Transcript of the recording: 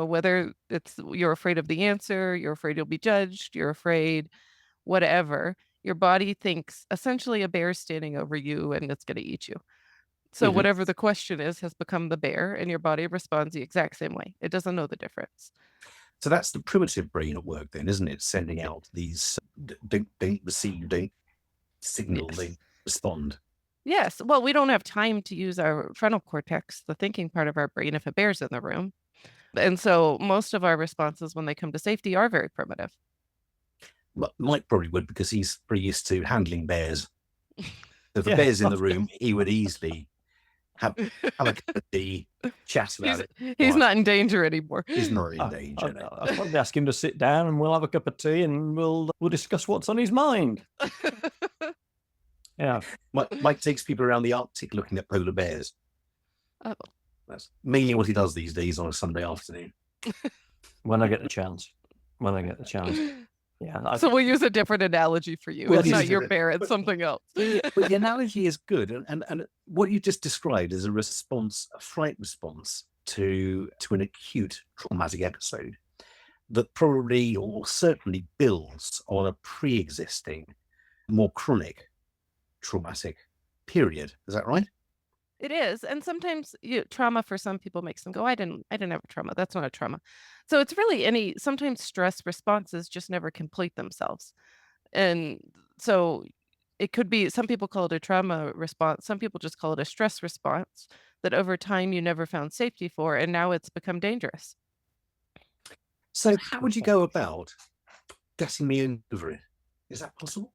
whether it's you're afraid of the answer, you're afraid you'll be judged, you're afraid whatever, your body thinks essentially a bear's standing over you and it's going to eat you. So Mhm. whatever the question is has become the bear, and your body responds the exact same way. It doesn't know the difference. So that's the primitive brain at work then, isn't it? Sending out these don't receive, don't signal, Yes. don't respond. Yes. Well, we don't have time to use our frontal cortex, the thinking part of our brain, if a bear's in the room. And so most of our responses when they come to safety are very primitive. Mike probably would because he's pretty used to handling bears. So if a Yeah. bear's in the room, he would easily have a cup of tea, chat about He's it. he's What? not in danger anymore. He's not in I, danger. No. I'll probably ask him to sit down and we'll have a cup of tea and we'll discuss what's on his mind. Yeah. Mike takes people around the Arctic looking at polar bears. Oh. That's mainly what he does these days on a Sunday afternoon. When I get the chance. Yeah. So we'll use a different analogy for you. We'll It's use not a your different- bear, it's something else. But the analogy is good, and what you just described is a fright response to an acute traumatic episode that probably or certainly builds on a pre-existing, more chronic traumatic period. Is that right? It is, and sometimes trauma for some people makes them go, I didn't have a trauma. That's not a trauma. So it's really sometimes stress responses just never complete themselves. And so it could be, some people call it a trauma response. Some people just call it a stress response that over time you never found safety for, and now it's become dangerous. So how would you go about getting me over it? Is that possible?